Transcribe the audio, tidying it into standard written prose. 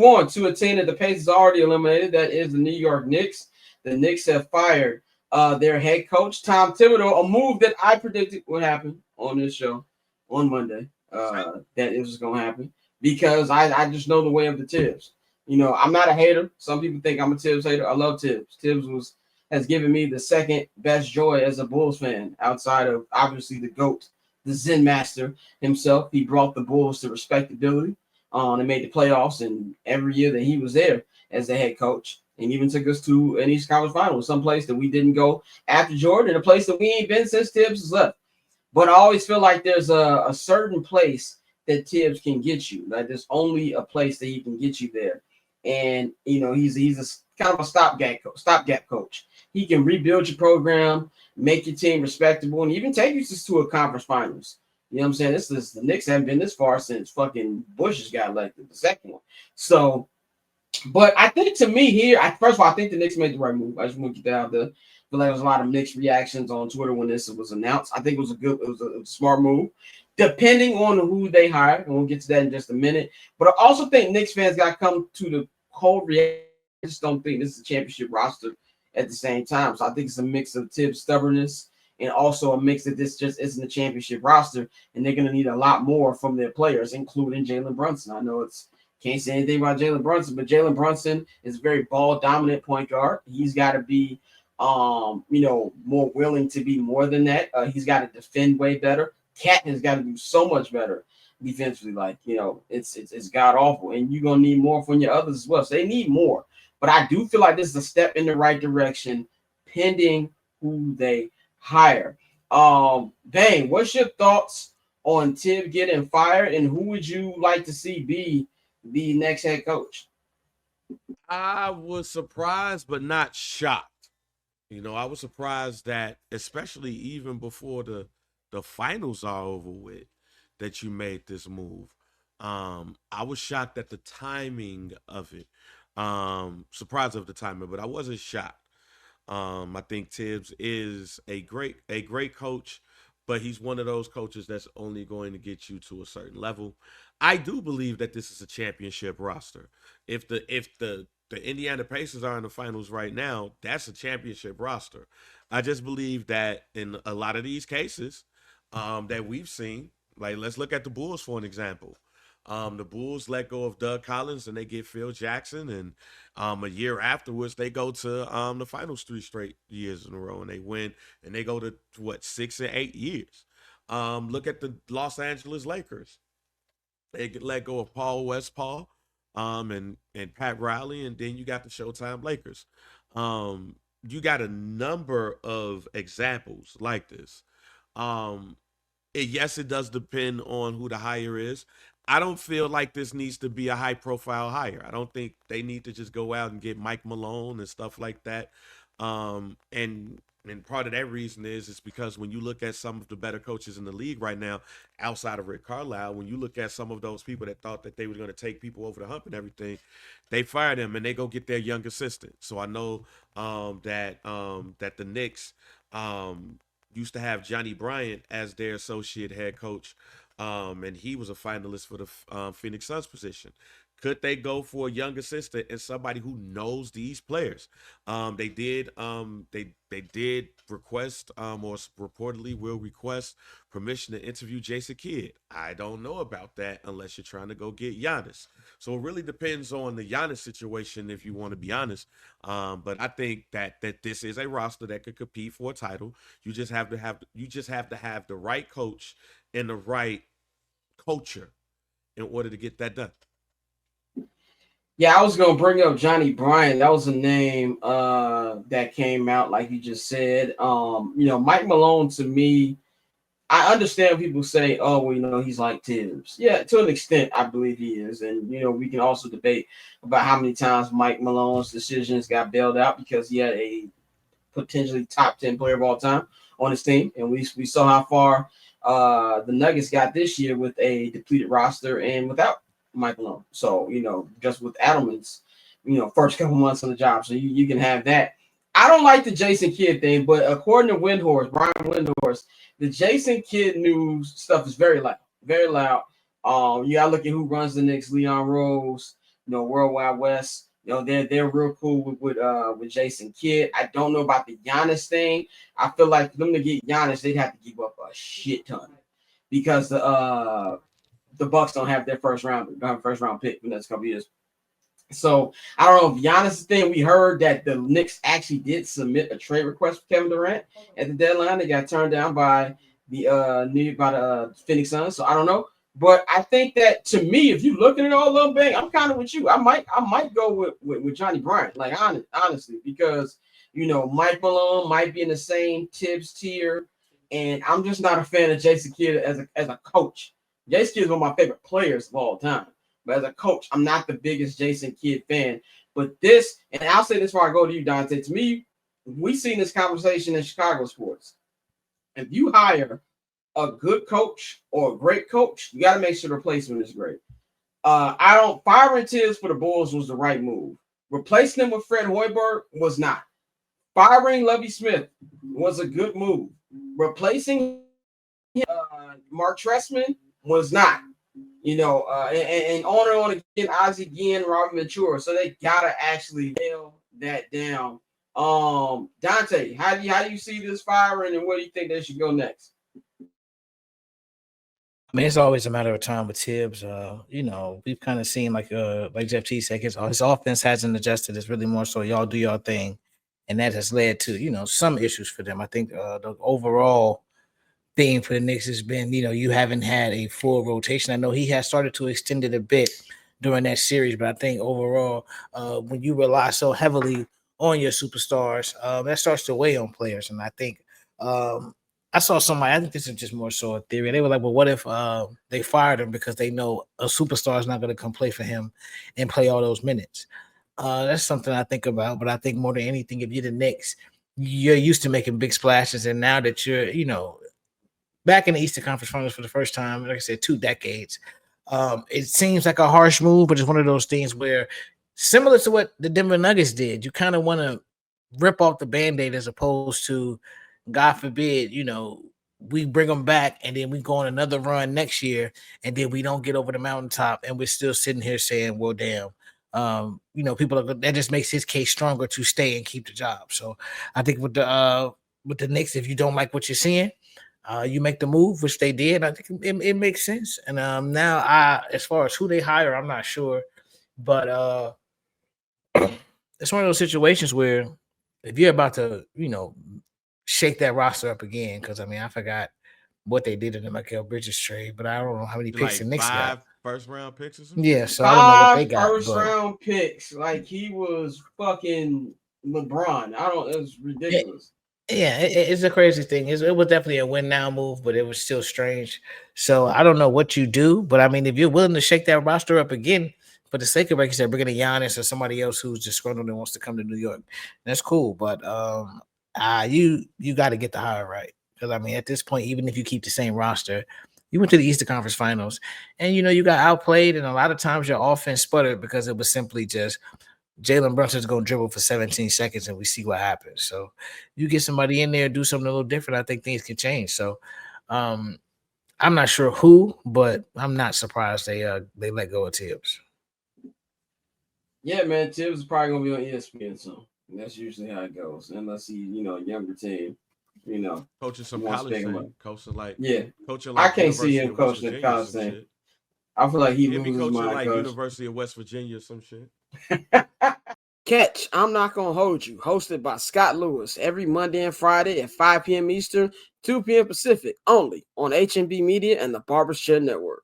move on to a team that the Pacers already eliminated. That is the New York Knicks. The Knicks have fired their head coach, Tom Thibodeau, a move that I predicted would happen on this show on Monday, that it was going to happen because I just know the way of the Tibbs. You know, I'm not a hater. Some people think I'm a Tibbs hater. I love Tibbs. Tibbs has given me the second best joy as a Bulls fan outside of obviously the GOAT, the Zen Master himself. He brought the Bulls to respectability. They made the playoffs, and every year that he was there as the head coach, and even took us to an East Conference Final, someplace that we didn't go after Jordan, and a place that we ain't been since Tibbs has left. But I always feel like there's a certain place that Tibbs can get you. Like there's only a place that he can get you there, and you know he's a kind of a stopgap coach. He can rebuild your program, make your team respectable, and even take you to a conference finals. You know what I'm saying? This is the Knicks haven't been this far since fucking Bush has got elected, the second one. So, but I think to me here, first of all, I think the Knicks made the right move. I just want to get that out there. I feel like there was a lot of mixed reactions on Twitter when this was announced. I think it was a smart move, depending on who they hired, and we'll get to that in just a minute. But I also think Knicks fans got to come to the cold reality. I just don't think this is a championship roster at the same time. So I think it's a mix of Tibbs' stubbornness and also a mix that this just isn't a championship roster, and they're going to need a lot more from their players, including Jalen Brunson. I know can't say anything about Jalen Brunson, but Jalen Brunson is a very ball-dominant point guard. He's got to be, more willing to be more than that. He's got to defend way better. Cat has got to do so much better defensively. Like, it's god-awful, and you're going to need more from your others as well. So they need more. But I do feel like this is a step in the right direction, pending who they hire. Bang, what's your thoughts on Tibbs getting fired, and who would you like to see be the next head coach? I was surprised, but not shocked. I was surprised that, especially even before the finals are over with, that you made this move. I was shocked at the timing of it. Surprised of the timing, but I wasn't shocked. I think Tibbs is a great coach, but he's one of those coaches that's only going to get you to a certain level. I do believe that this is a championship roster. If the Indiana Pacers are in the finals right now, that's a championship roster. I just believe that in a lot of these cases that we've seen, like let's look at the Bulls for an example. The Bulls let go of Doug Collins and they get Phil Jackson, and a year afterwards they go to the finals 3 straight years in a row, and they win, and they go to 6 and 8 years. Look at the Los Angeles Lakers. They let go of Paul Westphal, and Pat Riley, and then you got the Showtime Lakers. You got a number of examples like this. Yes, it does depend on who the hire is. I don't feel like this needs to be a high profile hire. I don't think they need to just go out and get Mike Malone and stuff like that. And part of that reason is because when you look at some of the better coaches in the league right now, outside of Rick Carlisle, when you look at some of those people that thought that they were going to take people over the hump and everything, they fire them and they go get their young assistant. So I know that the Knicks used to have Johnny Bryant as their associate head coach, and he was a finalist for the Phoenix Suns position. Could they go for a young assistant and somebody who knows these players? They did request, or reportedly will request permission to interview Jason Kidd. I don't know about that unless you're trying to go get Giannis. So it really depends on the Giannis situation, if you want to be honest. But I think that this is a roster that could compete for a title. You just have to have the right coach and the right culture in order to get that done. Yeah, I was gonna bring up Johnny Bryant. That was a name that came out, like you just said. Mike Malone, to me, I understand people say, "Oh, well, he's like Tibbs." Yeah, to an extent, I believe he is, and we can also debate about how many times Mike Malone's decisions got bailed out because he had a potentially top 10 player of all time on his team, and we saw how far the Nuggets got this year with a depleted roster and without Mike Malone. So, just with Adelman's, first couple months on the job. So you can have that. I don't like the Jason Kidd thing, but according to Brian Windhorst, the Jason Kidd news stuff is very loud, very loud. You got to look at who runs the Knicks, Leon Rose, World Wide West. They're real cool with Jason Kidd. I don't know about the Giannis thing. I feel like for them to get Giannis, they'd have to give up a shit ton because the Bucks don't have their first round pick in the next couple years. So I don't know if Giannis thing. We heard that the Knicks actually did submit a trade request for Kevin Durant at the deadline. They got turned down by the Phoenix Suns. So I don't know. But I think that to me, if you're looking at all of them, bang, I'm kind of with you. I might go with Johnny Bryant, like honestly, because Mike Malone might be in the same Tibbs tier, and I'm just not a fan of Jason Kidd as a coach. Jason Kidd is one of my favorite players of all time. But as a coach, I'm not the biggest Jason Kidd fan. But this, and I'll say this before I go to you, Dante. To me, we've seen this conversation in Chicago sports. If you hire a good coach or a great coach, you got to make sure the replacement is great. Firing Tibbs for the Bulls was the right move. Replacing him with Fred Hoiberg was not. Firing Lovie Smith was a good move. Replacing Mark Trestman was not. And on and on again, Ozzie again, Robert Ventura. So they gotta actually nail that down. Dante, how do you see this firing, and where do you think they should go next? I mean, it's always a matter of time with Tibbs. We've kind of seen like Jeff T said, his offense hasn't adjusted. It's really more so y'all do your thing, and that has led to some issues for them. I think the overall theme for the Knicks has been you haven't had a full rotation. I know he has started to extend it a bit during that series, but I think overall, when you rely so heavily on your superstars, that starts to weigh on players. And I think I saw somebody, I think this is just more so a theory. They were like, well, what if they fired him because they know a superstar is not going to come play for him and play all those minutes? That's something I think about. But I think more than anything, if you're the Knicks, you're used to making big splashes. And now that you're, back in the Eastern Conference Finals for the first time, like I said, 2 decades, it seems like a harsh move, but it's one of those things where, similar to what the Denver Nuggets did, you kind of want to rip off the Band-Aid as opposed to, God forbid, we bring them back and then we go on another run next year and then we don't get over the mountaintop and we're still sitting here saying, well, damn. That just makes his case stronger to stay and keep the job. So I think with the Knicks, if you don't like what you're seeing, you make the move, which they did. I think it makes sense. And now, as far as who they hire, I'm not sure. But it's one of those situations where if you're about to, shake that roster up again, because I forgot what they did in the Mikal Bridges trade, but I don't know how many picks the Knicks got. 5 first-round picks or something? Yeah, so I don't know what they got. 5 first-round picks, like he was fucking LeBron. It was ridiculous. Yeah, it's a crazy thing. It was definitely a win now move, but it was still strange. So I don't know what you do, but if you're willing to shake that roster up again for the sake of, like you said, bringing a Giannis or somebody else who's disgruntled and wants to come to New York, that's cool. But you got to get the hire right, because at this point, even if you keep the same roster, you went to the Eastern Conference Finals, and you got outplayed, and a lot of times your offense sputtered because it was simply just Jalen Brunson's going to dribble for 17 seconds and we see what happens. So you get somebody in there, do something a little different, I think things can change. So I'm not sure who, but I'm not surprised they let go of Tibbs. Yeah, man, Tibbs is probably going to be on ESPN soon. And that's usually how it goes, unless he, younger team, coaching some college thing, coaching like I can't see him coaching the college thing. I feel like he'll be coaching like University of West Virginia or some shit. Catch I'm Not Gonna Hold You, hosted by Scott Lewis, every Monday and Friday at 5 p.m. Eastern, 2 p.m. Pacific, only on HNB Media and the Barber's Chair Network.